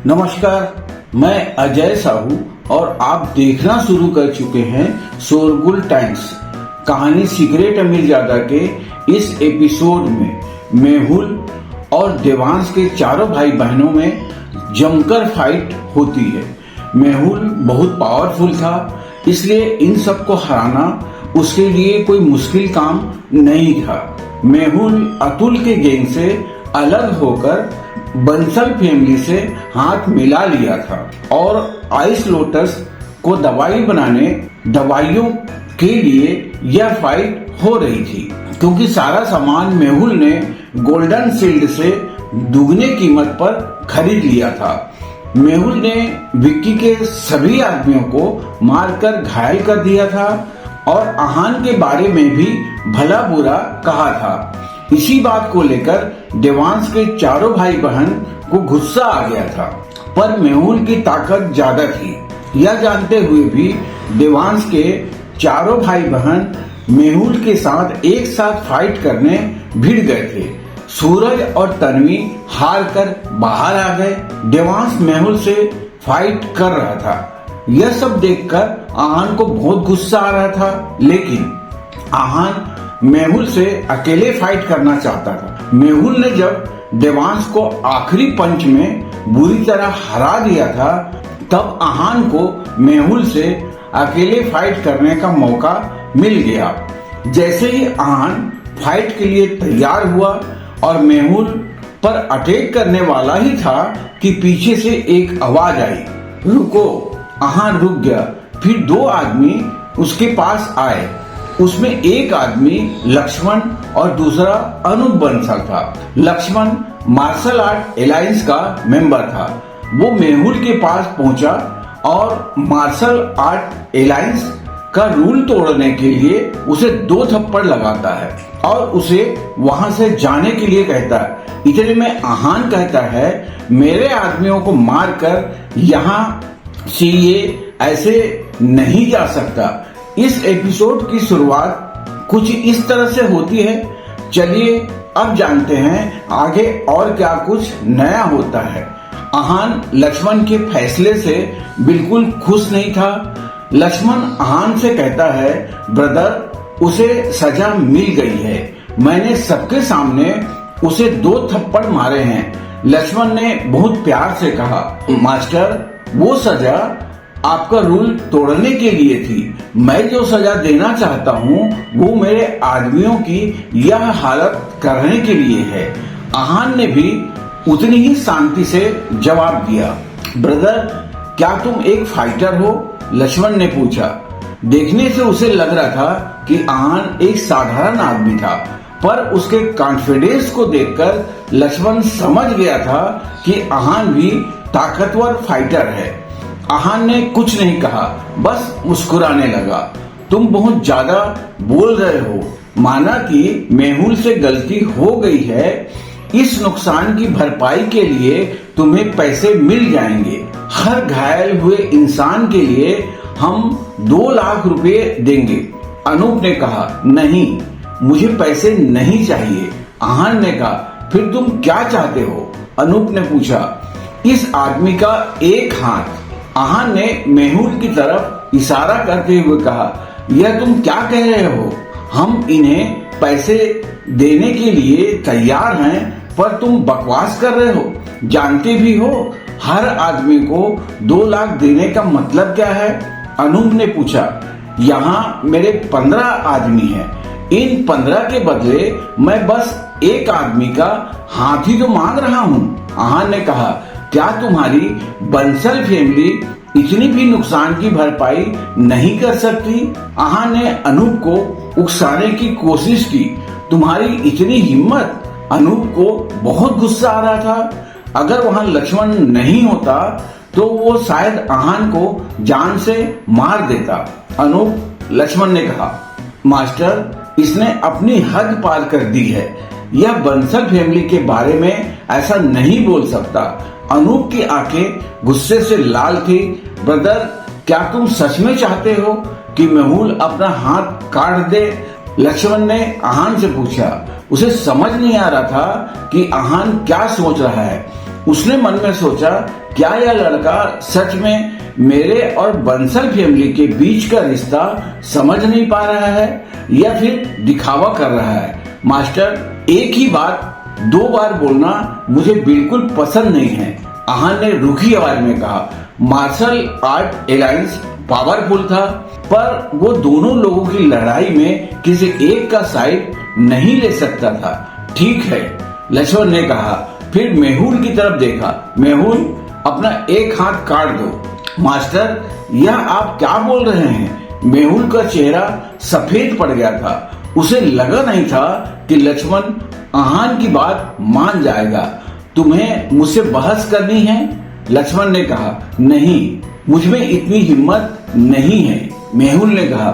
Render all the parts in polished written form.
नमस्कार, मैं अजय साहू और आप देखना शुरू कर चुके हैं शोरगुल टाइम्स। कहानी सिगरेट अमीरजादा के इस एपिसोड में मेहुल और देवांश के चारों भाई बहनों में जमकर फाइट होती है। मेहुल बहुत पावरफुल था, इसलिए इन सबको हराना उसके लिए कोई मुश्किल काम नहीं था। मेहुल अतुल के गैंग से अलग होकर बंसल फैमिली से हाथ मिला लिया था और आइस लोटस को दवाइयों के लिए यह फाइट हो रही थी, क्योंकि सारा सामान मेहुल ने गोल्डन शील्ड से दुगने कीमत पर खरीद लिया था। मेहुल ने विक्की के सभी आदमियों को मारकर घायल कर दिया था और आहान के बारे में भी भला बुरा कहा था। इसी बात को लेकर देवांश के चारों भाई बहन को गुस्सा आ गया था, पर मेहुल की ताकत ज्यादा थी। यह जानते हुए भी देवांश के चारों भाई बहन मेहुल के साथ एक साथ फाइट करने भिड़ गए थे। सूरज और तन्वी हार कर बाहर आ गए। देवांश मेहुल से फाइट कर रहा था। यह सब देखकर आहान को बहुत गुस्सा आ रहा था, लेकिन आहान मेहुल से अकेले फाइट करना चाहता था। मेहुल ने जब देवांश को आखिरी पंच में बुरी तरह हरा दिया था, तब आहान को मेहुल से अकेले फाइट करने का मौका मिल गया। जैसे ही आहान फाइट के लिए तैयार हुआ और मेहुल पर अटैक करने वाला ही था कि पीछे से एक आवाज आई, रुको। आहान रुक गया। फिर दो आदमी उसके पास आए। उसमें एक आदमी लक्ष्मण और दूसरा अनूप बंसल था। लक्ष्मण मार्शल आर्ट एलायंस का मेंबर था। वो मेहुल के पास पहुंचा और मार्शल आर्ट एलायंस का रूल तोड़ने के लिए उसे 2 थप्पड़ लगाता है और उसे वहां से जाने के लिए कहता है। इतने में आहान कहता है, मेरे आदमियों को मारकर यहाँ से ये ऐसे नहीं जा सकता। इस एपिसोड की शुरुआत कुछ इस तरह से होती है। चलिए अब जानते हैं आगे और क्या कुछ नया होता है। आहान लक्ष्मण के फैसले से बिल्कुल खुश नहीं था। लक्ष्मण आहान से कहता है, ब्रदर, उसे सजा मिल गई है। मैंने सबके सामने उसे 2 थप्पड़ मारे हैं। लक्ष्मण ने बहुत प्यार से कहा, मास्टर, वो सजा आपका रूल तोड़ने के लिए थी। मैं जो सजा देना चाहता हूँ वो मेरे आदमियों की यह हालत करने के लिए है। आहान ने भी उतनी ही शांति से जवाब दिया। ब्रदर, क्या तुम एक फाइटर हो? लक्ष्मण ने पूछा। देखने से उसे लग रहा था कि आहान एक साधारण आदमी था, पर उसके कॉन्फिडेंस को देखकर लक्ष्मण समझ गया था कि आहान भी ताकतवर फाइटर है। आहान ने कुछ नहीं कहा, बस मुस्कुराने लगा। तुम बहुत ज्यादा बोल रहे हो। माना कि मेहुल से गलती हो गई है। इस नुकसान की भरपाई के लिए तुम्हें पैसे मिल जाएंगे। हर घायल हुए इंसान के लिए हम 2 लाख रुपए देंगे। अनूप ने कहा, नहीं, मुझे पैसे नहीं चाहिए। आहान ने कहा, फिर तुम क्या चाहते हो? अनूप ने पूछा। इस आदमी का एक हाथ। आहान ने मेहुल की तरफ इशारा करते हुए कहा, यह तुम क्या कह रहे हो? हम इन्हें पैसे देने के लिए तैयार हैं, पर तुम बकवास कर रहे हो। जानते भी हो हर आदमी को 2 लाख देने का मतलब क्या है? अनूप ने पूछा। यहाँ मेरे 15 आदमी हैं। इन 15 के बदले मैं बस एक आदमी का हाथ ही तो मांग रहा हूँ। आहान ने कहा, क्या तुम्हारी बंसल फैमिली इतनी भी नुकसान की भरपाई नहीं कर सकती? आहान ने अनूप को उकसाने की कोशिश की। तुम्हारी इतनी हिम्मत? अनूप को बहुत गुस्सा आ रहा था। अगर वहां लक्ष्मण नहीं होता तो वो शायद आहान को जान से मार देता। अनूप, लक्ष्मण ने कहा, मास्टर, इसने अपनी हद पार कर दी है। यह बंसल फैमिली के बारे में ऐसा नहीं बोल सकता। अनूप की आंखें गुस्से से लाल थी। ब्रदर, क्या तुम सच में चाहते हो कि मेहुल अपना हाथ काट दे? लक्ष्मण ने आहान से पूछा। उसे समझ नहीं आ रहा था कि आहान क्या सोच रहा है। उसने मन में सोचा, क्या यह लड़का सच में मेरे और बंसल फैमिली के बीच का रिश्ता समझ नहीं पा रहा है या फिर दिखावा कर रहा है। मास्टर, एक ही बात 2 बार बोलना मुझे बिल्कुल पसंद नहीं है, आहान ने रूखी आवाज में कहा। मार्शल आर्ट एलायंस पावरफुल था, पर वो दोनों लोगों की लड़ाई में किसी एक का साइड नहीं ले सकता था। ठीक है, लक्ष्मण ने कहा। फिर मेहुल की तरफ देखा। मेहुल, अपना एक हाथ काट दो। मास्टर, यह आप क्या बोल रहे हैं? मेहुल का चेहरा सफेद पड़ गया था। उसे लगा नहीं था कि लक्ष्मण आहान की बात मान जाएगा। तुम्हें मुझसे बहस करनी है? लक्ष्मण ने कहा। नहीं, मुझमें इतनी हिम्मत नहीं है, मेहुल ने कहा।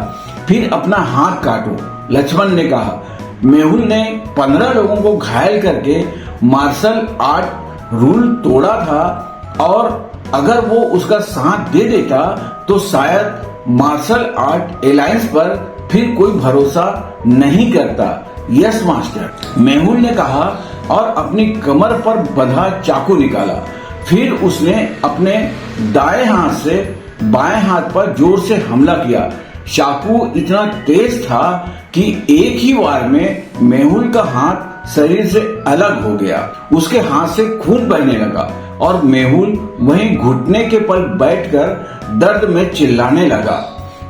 फिर अपना हाथ काटो, लक्ष्मण ने कहा। मेहुल ने 15 लोगों को घायल करके मार्शल आर्ट रूल तोड़ा था, और अगर वो उसका साथ दे देता तो शायद मार्शल आर्ट एलायंस पर फिर कोई भरोसा नहीं करता। यस मास्टर, मेहुल ने कहा और अपनी कमर पर बंधा चाकू निकाला। फिर उसने अपने दाएं हाथ से बाएं हाथ पर जोर से हमला किया। चाकू इतना तेज था कि एक ही वार में मेहुल का हाथ शरीर से अलग हो गया। उसके हाथ से खून बहने लगा और मेहुल वहीं घुटने के पल बैठकर दर्द में चिल्लाने लगा।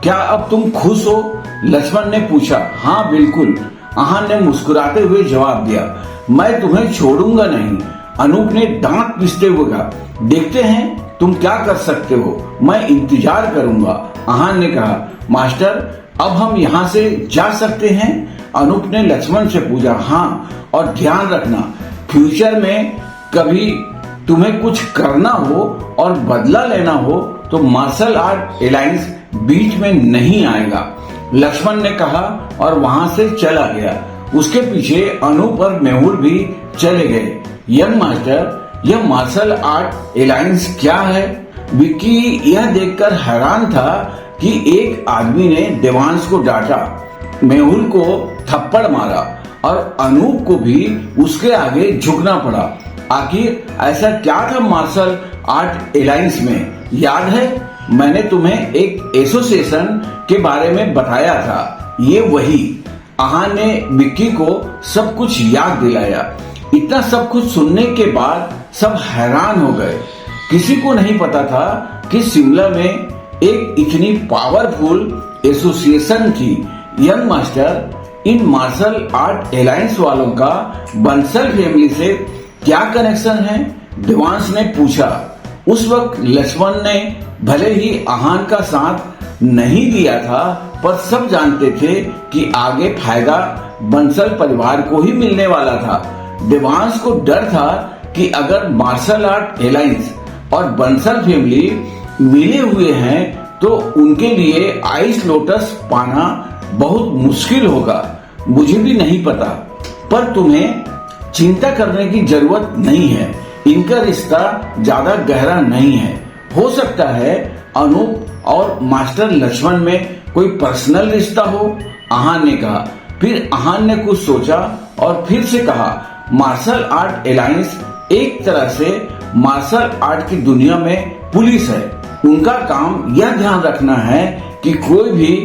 क्या अब तुम खुश हो? लक्ष्मण ने पूछा। हाँ बिल्कुल, आहान ने मुस्कुराते हुए जवाब दिया। मैं तुम्हें छोड़ूंगा नहीं, अनूप ने दांत पिसते हुए कहा। देखते हैं तुम क्या कर सकते हो, मैं इंतजार करूंगा, आहान ने कहा। मास्टर, अब हम यहाँ से जा सकते हैं? अनूप ने लक्ष्मण से पूछा। हाँ, और ध्यान रखना, फ्यूचर में कभी तुम्हें कुछ करना हो और बदला लेना हो तो मार्शल आर्ट एलायंस बीच में नहीं आएगा, लक्ष्मण ने कहा और वहां से चला गया। उसके पीछे अनूप और मेहुल भी चले गए। यंग मास्टर, यह मार्शल आर्ट एलायंस क्या है? विक्की यह देखकर हैरान था कि एक आदमी ने देवांश को डांटा, मेहुल को थप्पड़ मारा और अनूप को भी उसके आगे झुकना पड़ा। आखिर ऐसा क्या था मार्शल आर्ट एलायंस में? याद है, मैंने तुम्हें एक एसोसिएशन के बारे में बताया था। ये वही। आहान ने विक्की को सब कुछ याद दिलाया। इतना सब कुछ सुनने के बाद सब हैरान हो गए। किसी को नहीं पता था कि शिमला में एक इतनी पावरफुल एसोसिएशन थी। Young master, in martial art Allianz वालों का बंसल फैमिली से क्या कनेक्शन है? देवांश ने पूछा। उस वक्त लक्ष्मण ने भले ही आहान का साथ नहीं दिया था, पर सब जानते थे कि आगे फायदा बंसल परिवार को ही मिलने वाला था। देवांश को डर था कि अगर मार्शल आर्ट एलायंस और बंसल फैमिली मिले हुए हैं तो उनके लिए आइस लोटस पाना बहुत मुश्किल होगा। मुझे भी नहीं पता, पर तुम्हें चिंता करने की जरूरत नहीं है। इनका रिश्ता ज्यादा गहरा नहीं है। हो सकता है अनूप और मास्टर लक्ष्मण में कोई पर्सनल रिश्ता हो, आहान ने कहा। फिर आहान ने कुछ सोचा और फिर से कहा, मार्शल आर्ट एलायंस एक तरह से मार्शल आर्ट की दुनिया में पुलिस है। उनका काम यह ध्यान रखना है कि कोई भी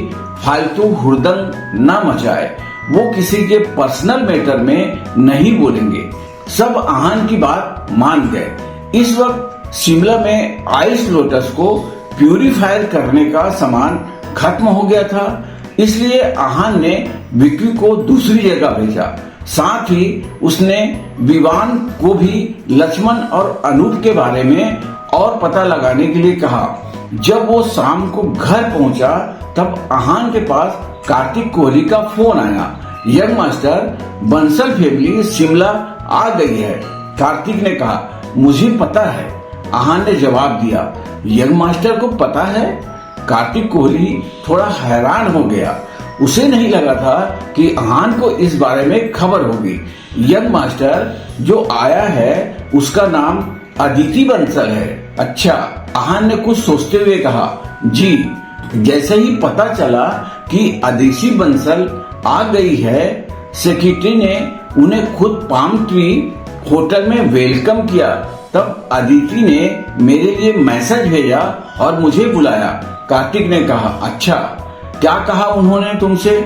फालतू हुड़दंग न मचाए। वो किसी के पर्सनल मैटर में नहीं बोलेंगे। सब आहान की बात मान गए। इस वक्त शिमला में आइस लोटस को प्यूरिफायर करने का सामान खत्म हो गया था, इसलिए आहान ने विक्की को दूसरी जगह भेजा। साथ ही उसने विवान को भी लक्ष्मण और अनूप के बारे में और पता लगाने के लिए कहा। जब वो शाम को घर पहुंचा तब आहान के पास कार्तिक कोहली का फोन आया। Young master, Bansal family Shimla आ गई है, कार्तिक ने कहा। मुझे पता है, आहान ने जवाब दिया। यंग मास्टर को पता है? कार्तिक कोहली थोड़ा हैरान हो गया। उसे नहीं लगा था कि आहान को इस बारे में खबर होगी। यंग मास्टर जो आया है उसका नाम अदिति बंसल है। अच्छा, आहान ने कुछ सोचते हुए कहा। जी, जैसे ही पता चला कि अदिति बंसल आ गई है, सेक्रेटरी ने उन्हें खुद पाम ट्री होटल में वेलकम किया तब अदिति ने मेरे लिए मैसेज भेजा और मुझे बुलाया। कार्तिक ने कहा, अच्छा क्या कहा उन्होंने तुमसे?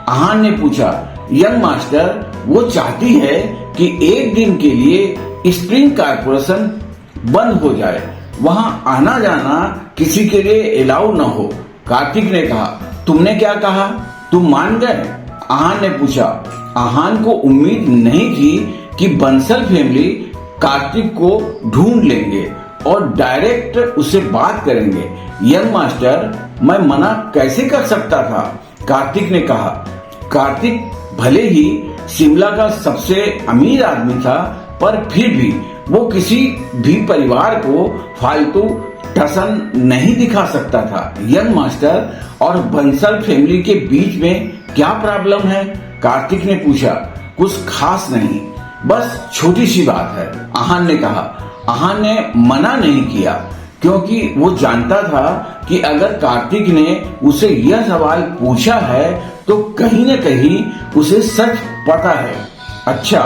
आहान ने पूछा। यंग मास्टर, वो चाहती है कि एक दिन के लिए स्प्रिंग कॉर्पोरेशन बंद हो जाए, वहां आना जाना किसी के लिए अलाउ न हो। कार्तिक ने कहा, तुमने क्या कहा, तुम मान गए? आहान ने पूछा। आहान को उम्मीद नहीं थी कि बंसल फैमिली कार्तिक को ढूंढ लेंगे और डायरेक्ट उससे बात करेंगे। यंग मास्टर, मैं मना कैसे कर सकता था? कार्तिक ने कहा। कार्तिक भले ही शिमला का सबसे अमीर आदमी था, पर फिर भी वो किसी भी परिवार को फालतू टसन नहीं दिखा सकता था। यंग मास्टर, और बंसल फैमिली के बीच में क्या प्रॉब्लम है? कार्तिक ने पूछा। कुछ खास नहीं, बस छोटी सी बात है, आहान ने कहा। आहान ने मना नहीं किया क्योंकि वो जानता था कि अगर कार्तिक ने उसे यह सवाल पूछा है तो कहीं न कहीं उसे सच पता है। अच्छा,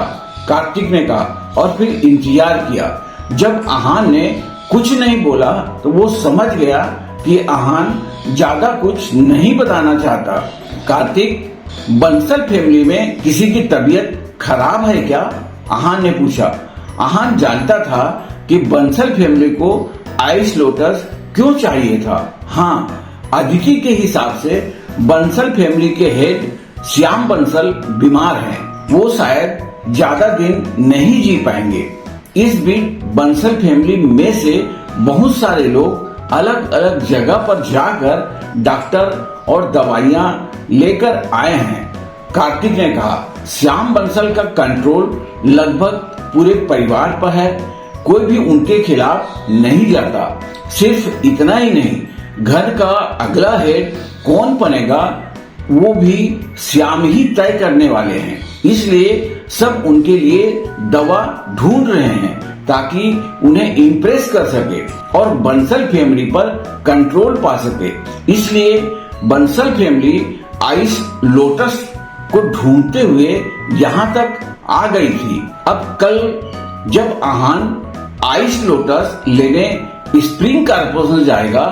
कार्तिक ने कहा और फिर इंतजार किया। जब आहान ने कुछ नहीं बोला तो वो समझ गया कि आहान ज्यादा कुछ नहीं बताना चाहता। कार्तिक, बंसल फैमिली में किसी की तबीयत खराब है क्या? आहान ने पूछा। आहान जानता था कि बंसल फैमिली को आइस लोटस क्यों चाहिए था। हाँ, अदिति के हिसाब से बंसल फैमिली के हेड श्याम बंसल बीमार हैं। वो शायद ज्यादा दिन नहीं जी पाएंगे। इस बीच बंसल फैमिली में से बहुत सारे लोग अलग अलग जगह पर जाकर डॉक्टर और दवाइयां लेकर आए हैं। कार्तिक ने कहा, श्याम बंसल का कंट्रोल लगभग पूरे परिवार पर है, कोई भी उनके खिलाफ नहीं जाता। सिर्फ इतना ही नहीं, घर का अगला हेड कौन बनेगा वो भी श्याम ही तय करने वाले हैं। इसलिए सब उनके लिए दवा ढूंढ रहे हैं ताकि उन्हें इम्प्रेस कर सके और बंसल फैमिली पर कंट्रोल पा सके। इसलिए बंसल फैमिली आइस लोटस को ढूंढते हुए यहाँ तक आ गई थी। अब कल जब आहान आइस लोटस लेने स्प्रिंग कॉर्पोरेशन जाएगा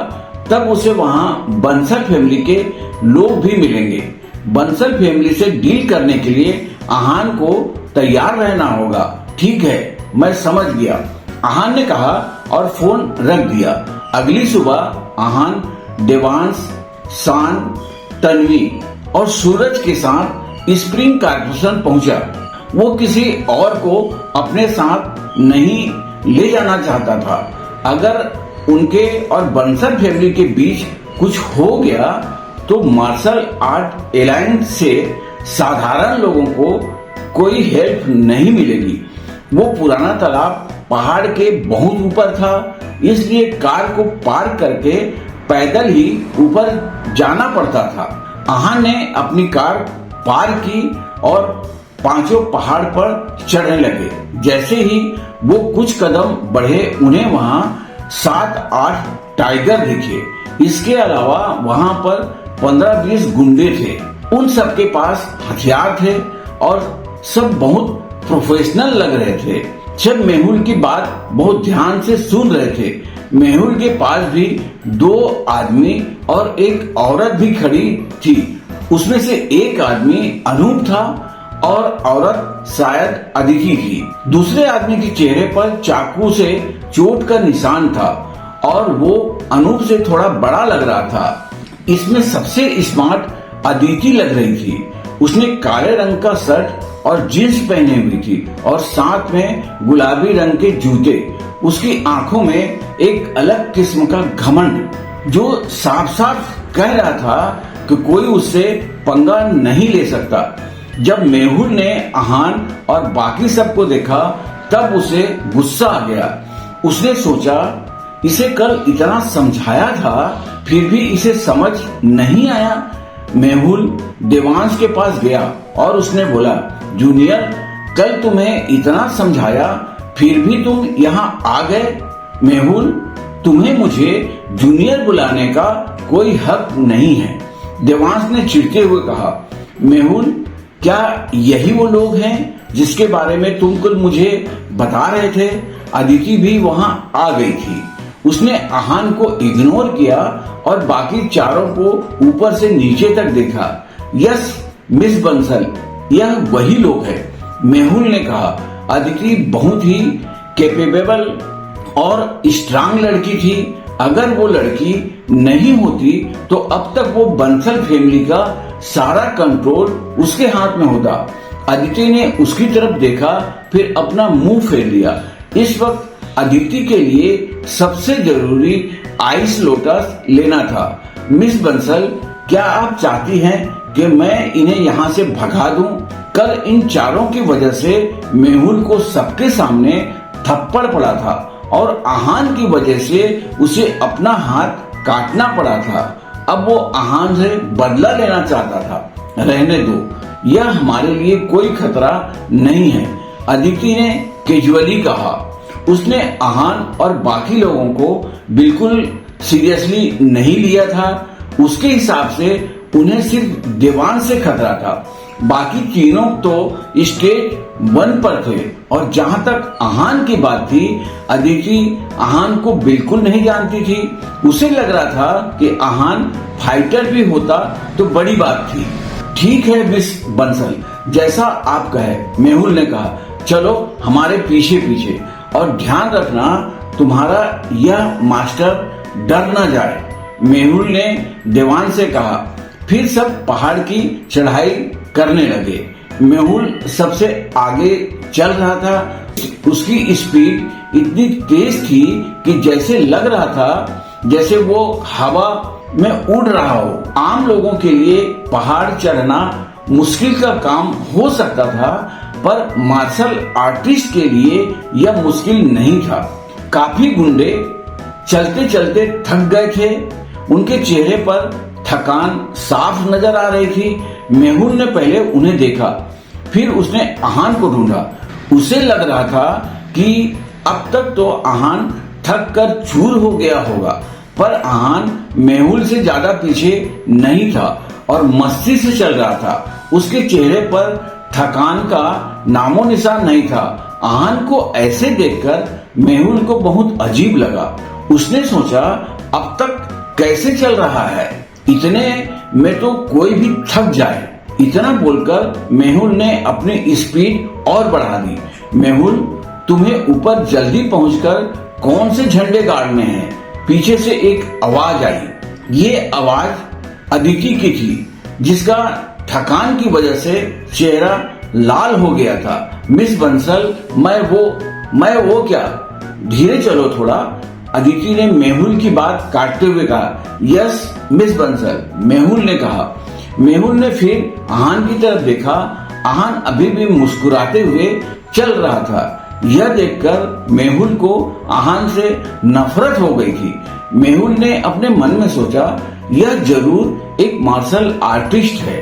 तब उसे वहाँ बंसल फैमिली के लोग भी मिलेंगे। बंसल फैमिली से डील करने के लिए आहान को तैयार रहना होगा। ठीक है, मैं समझ गया, आहान ने कहा और फोन रख दिया। अगली सुबह आहान देवांश, शान, तन्वी और सूरज के साथ स्प्रिंग कॉर्पोरेशन पहुंचा। वो किसी और को अपने साथ नहीं ले जाना चाहता था। अगर उनके और बंसल फैमिली के बीच कुछ हो गया तो मार्शल आर्ट एलायंस से साधारण लोगों को कोई हेल्प नहीं मिलेगी। वो पुराना तालाब पहाड़ के बहुत ऊपर था, इसलिए कार को पार करके पैदल ही ऊपर जाना पड़ता था। आहान ने अपनी कार पार की और पांचों पहाड़ पर चढ़ने लगे। जैसे ही वो कुछ कदम बढ़े उन्हें वहां 7-8 टाइगर दिखे। इसके अलावा वहां पर 15-20 गुंडे थे। उन सबके पास हथियार थे और सब बहुत प्रोफेशनल लग रहे थे। जब मेहुल की बात बहुत ध्यान से सुन रहे थे, मेहुल के पास भी 2 आदमी और एक औरत भी खड़ी थी। उसमें से एक आदमी अनूप था और औरत शायद अदिति थी। दूसरे आदमी के चेहरे पर चाकू से चोट का निशान था और वो अनूप से थोड़ा बड़ा लग रहा था। इसमें सबसे स्मार्ट अदिति लग रही थी। उसने काले रंग का शर्ट और जींस पहने हुई थी और साथ में गुलाबी रंग के जूते। उसकी आंखों में एक अलग किस्म का घमंड जो साफ साफ कह रहा था कि कोई उससे पंगा नहीं ले सकता। जब मेहुल ने आहान और बाकी सबको देखा तब उसे गुस्सा आ गया। उसने सोचा, इसे कल इतना समझाया था फिर भी इसे समझ नहीं आया। मेहुल देवांश के पास गया और उसने बोला, जूनियर, कल तुम्हें इतना समझाया फिर भी तुम यहाँ आ गए। मेहुल, तुम्हें मुझे जूनियर बुलाने का कोई हक नहीं है, देवांश ने चिढ़ते हुए कहा। मेहुल, क्या यही वो लोग हैं जिसके बारे में तुम कल मुझे बता रहे थे? अदिति भी वहां आ गई थी। उसने आहान को इग्नोर किया और बाकी चारों को ऊपर से नीचे तक देखा। यस मिस बंसल, यह वही लोग है, मेहुल ने कहा। अदिति बहुत ही कैपेबल और स्ट्रांग लड़की थी। अगर वो लड़की नहीं होती तो अब तक वो बंसल फैमिली का सारा कंट्रोल उसके हाथ में होता। अदिति ने उसकी तरफ देखा, फिर अपना मुंह फेर लिया। इस वक्त अदिति के लिए सबसे जरूरी आइस लोटस लेना था। मिस बंसल, क्या आप चाहती हैं कि मैं इन्हें यहाँ से भगा दूं? कल इन चारों की वजह से मेहुल को सबके सामने थप्पड़ पड़ा था और आहान की वजह से उसे अपना हाथ काटना पड़ा था। अब वो आहान से बदला लेना चाहता था। रहने दो, यह हमारे लिए कोई खतरा नहीं है, अदिति ने कैजुअली कहा। उसने आहान और बाकी लोगों को बिल्कुल सीरियसली नहीं लिया था। उसके हिसाब से उन्हें सिर्फ देवान से खतरा था। बाकी तीनों तो स्टेज 1 पर थे। और जहां तक आहान की बात थी, अदिति आहान को बिल्कुल नहीं जानती थी। उसे लग रहा था कि आहान फाइटर भी होता तो बड़ी बात थी। ठीक है मिस बंसल, जैसा आप कहे, मेहुल ने कहा। चलो हमारे पीछे पीछे, और ध्यान रखना तुम्हारा यह मास्टर डर न जाए, मेहुल ने देवान से कहा। फिर सब पहाड़ की चढ़ाई करने लगे। मेहुल सबसे आगे चल रहा था। उसकी स्पीड इतनी तेज थी कि जैसे लग रहा था जैसे वो हवा में उड़ रहा हो। आम लोगों के लिए पहाड़ चढ़ना मुश्किल का काम हो सकता था, पर मार्शल आर्टिस्ट के लिए यह मुश्किल नहीं था। काफी गुंडे चलते चलते थक गए थे। उनके चेहरे पर थकान साफ नजर आ रही थी। मेहुल ने पहले उन्हें देखा, फिर उसने आहान को ढूंढा। उसे लग रहा था कि अब तक तो आहान थक कर चूर हो गया होगा, पर आहान मेहुल से ज्यादा पीछे नहीं था और मस्ती से चल रहा था। उसके चेहरे पर थकान का नामो निशान नहीं था। आहान को ऐसे देखकर मेहुल को बहुत अजीब लगा। उसने सोचा, अब तक कैसे चल रहा है, इतने में तो कोई भी थक जाए। इतना बोलकर मेहुल ने अपनी स्पीड और बढ़ा दी। मेहुल, तुम्हें ऊपर जल्दी पहुंचकर कौन से झंडे गाड़ने हैं? पीछे से एक आवाज आई। ये आवाज अदिति की थी, जिसका थकान की वजह से चेहरा लाल हो गया था। मिस बंसल, मैं वो क्या? धीरे चलो थोड़ा, अदिति ने मेहुल की बात काटते हुए कहा। यस मिस बंसल, मेहुल ने कहा। मेहुल ने फिर आहान की तरफ देखा। आहान अभी भी मुस्कुराते हुए चल रहा था। यह देखकर मेहुल को आहान से नफरत हो गई थी। मेहुल ने अपने मन में सोचा, यह जरूर एक मार्शल आर्टिस्ट है।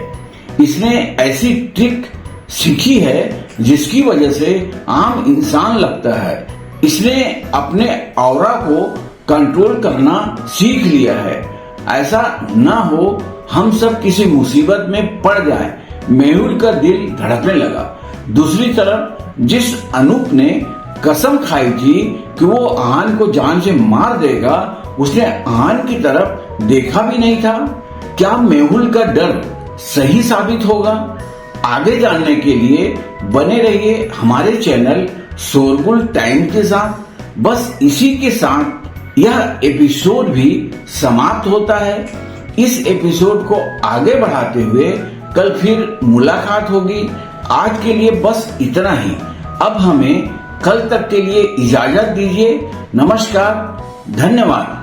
इसने ऐसी ट्रिक सीखी है जिसकी वजह से आम इंसान लगता है। इसने अपने ऑरा को कंट्रोल करना सीख लिया है। ऐसा ना हो हम सब किसी मुसीबत में पड़ जाएं। मेहुल का दिल धड़कने लगा। दूसरी तरफ जिस अनूप ने कसम खाई थी कि वो आहान को जान से मार देगा, उसने आहान की तरफ देखा भी नहीं था। क्या मेहुल का डर सही साबित होगा? आगे जानने के लिए बने रहिए हमारे चैनल शोरगुल टाइम के साथ। बस इसी के साथ यह एपिसोड भी समाप्त होता है। इस एपिसोड को आगे बढ़ाते हुए कल फिर मुलाकात होगी। आज के लिए बस इतना ही। अब हमें कल तक के लिए इजाजत दीजिए। नमस्कार, धन्यवाद।